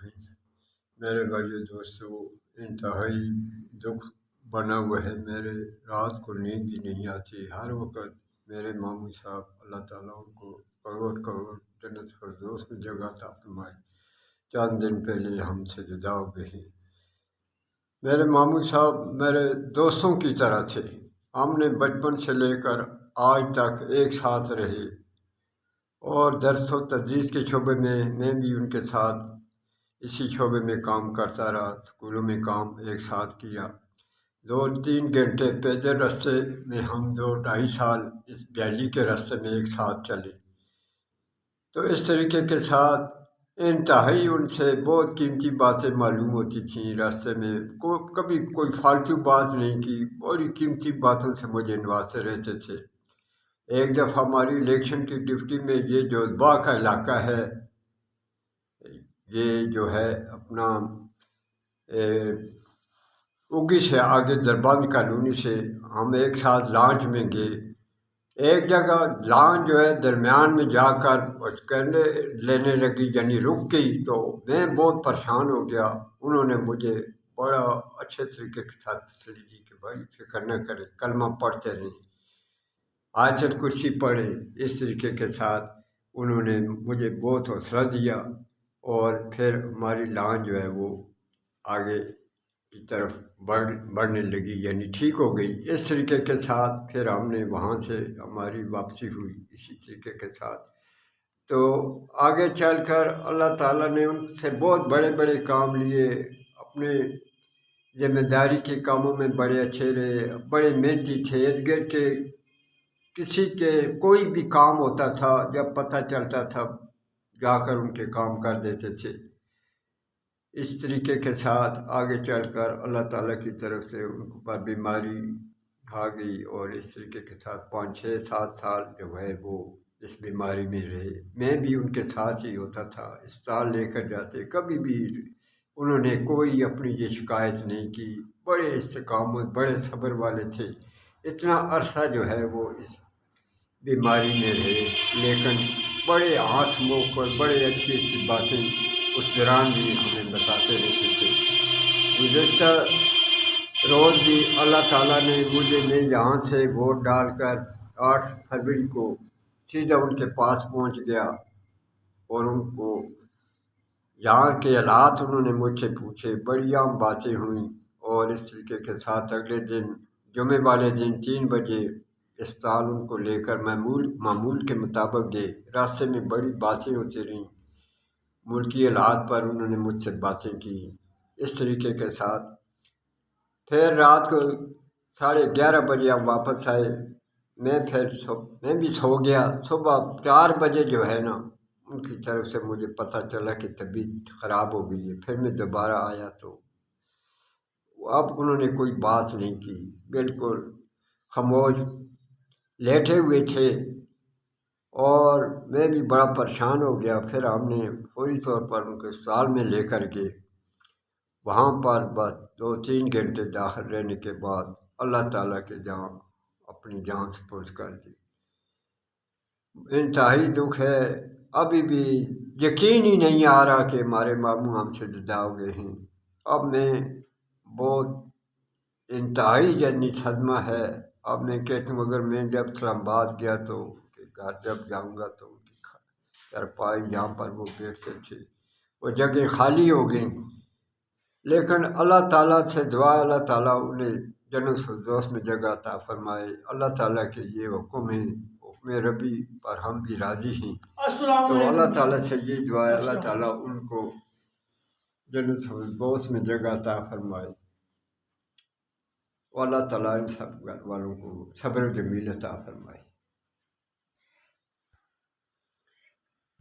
अजमईन। मेरे भाइयों दोस्तों, इंतहाई दुख बना हुआ है। मेरे रात को नींद भी नहीं आती। हर वक्त मेरे मामू साहब अल्लाह ताला उनको करोड़ करोड़ जन्नत फिरदौस में जगह अता फरमाए। चंद दिन पहले हमसे जुदा हो गए हैं। मेरे मामू साहब मेरे दोस्तों की तरह थे। हमने बचपन से लेकर आज तक एक साथ रहे और दर्स व तदरीस के शोबे में मैं भी उनके साथ इसी शोबे में काम करता रहा। स्कूलों में काम एक साथ किया। 2-3 घंटे पैदल रास्ते में हम 2-2.5 साल इस वैली के रास्ते में एक साथ चले। तो इस तरीके के साथ इंतहाई उनसे बहुत कीमती बातें मालूम होती थीं। रास्ते में कभी कोई फालतू बात नहीं की, बड़ी कीमती बातों से मुझे नवाजते रहते थे। एक दफ़ा हमारी इलेक्शन की ड्यूटी में ये जो बा का इलाका है, ये जो है अपना उगी से आगे दरबंद कॉलोनी से हम एक साथ लॉन्च में गए। एक जगह लॉन्च जो है दरमियान में जाकर कहने लेने लगी, यानी रुक गई। तो मैं बहुत परेशान हो गया। उन्होंने मुझे बड़ा अच्छे तरीके के साथ तसल्ली दी कि भाई फिक्र न करें, कलमा पढ़ते रहें, आयतल कुर्सी पढ़े। इस तरीके के साथ उन्होंने मुझे बहुत हौसला दिया और फिर हमारी लॉन्च जो है वो आगे की तरफ बढ़ने लगी, यानी ठीक हो गई। इस तरीके के साथ फिर हमने वहाँ से हमारी वापसी हुई इसी तरीके के साथ। तो आगे चलकर अल्लाह ताला ने उनसे बहुत बड़े बड़े काम लिए। अपने ज़िम्मेदारी के कामों में बड़े अच्छे रहे, बड़े मेहनती थे। इर्द-गिर्द के किसी के कोई भी काम होता था, जब पता चलता था जाकर उनके काम कर देते थे। इस तरीके के साथ आगे चलकर अल्लाह ताला की तरफ से उन पर बीमारी आ गई और इस तरीके के साथ 5-6-7 साल जो है वो इस बीमारी में रहे। मैं भी उनके साथ ही होता था, अस्पताल लेकर जाते। कभी भी उन्होंने कोई अपनी ये शिकायत नहीं की। बड़े इस्तेकामत, बड़े सब्र वाले थे। इतना अरसा जो है वो इस बीमारी में रहे, लेकिन बड़े आँख मुँह पर बड़े अच्छी अच्छी बातें उस दौरान भी हमें बताते रहते थे। गुज़श्ता रोज़ भी अल्लाह ताला ने मुझे, मैं यहाँ से वोट डालकर 8 फरवरी को सीधा उनके पास पहुँच गया और उनको यहाँ के हालात उन्होंने मुझसे पूछे। बड़ी आम बातें हुई और इस तरीके के साथ अगले दिन जुमे वाले दिन 3 बजे अस्पताल उनको लेकर मामूल के मुताबिक गए। रास्ते में बड़ी बातें होती रहीं, मुल्की हालात पर उन्होंने मुझसे बातें की। इस तरीके के साथ फिर रात को 11:30 बजे हम वापस आए। मैं भी सो गया। सुबह 4 बजे जो है ना, उनकी तरफ से मुझे पता चला कि तबीयत ख़राब हो गई है। फिर मैं दोबारा आया तो अब उन्होंने कोई बात नहीं की, बिल्कुल खामोश लेटे हुए थे और मैं भी बड़ा परेशान हो गया। फिर हमने फौरी तौर पर उनको अस्पताल में लेकर गए। वहाँ पर बस 2-3 घंटे दाखिल रहने के बाद अल्लाह ताला के अपनी जान सुपुर्द कर दी। इंतहाई दुख है। अभी भी यकीन ही नहीं आ रहा कि हमारे मामू हमसे जुदा हो गए हैं। अब मैं बहुत इंतहाई यानी सदमा है। अब मैं कहता हूँ अगर मैं जब इस्लामाबाद गया तो घर जब जाऊँगा तो उनकी चारपाई जहाँ पर वो बैठते थे वो जगह खाली हो गई। लेकिन अल्लाह ताला से दुआ, अल्लाह ताला उन्हें जन्नत फिरदौस में जगह अता फरमाए। अल्लाह ताला के ये हुक्म है, हुक्म रबी पर हम भी राज़ी हैं। तो अल्लाह ताला से ये दुआ है, अल्लाह ताला उनको जन्नत फिरदौस में जगह अता फरमाए। अल्लाह ताला इन सब घर वालों को सब्र जमील अता फरमाए।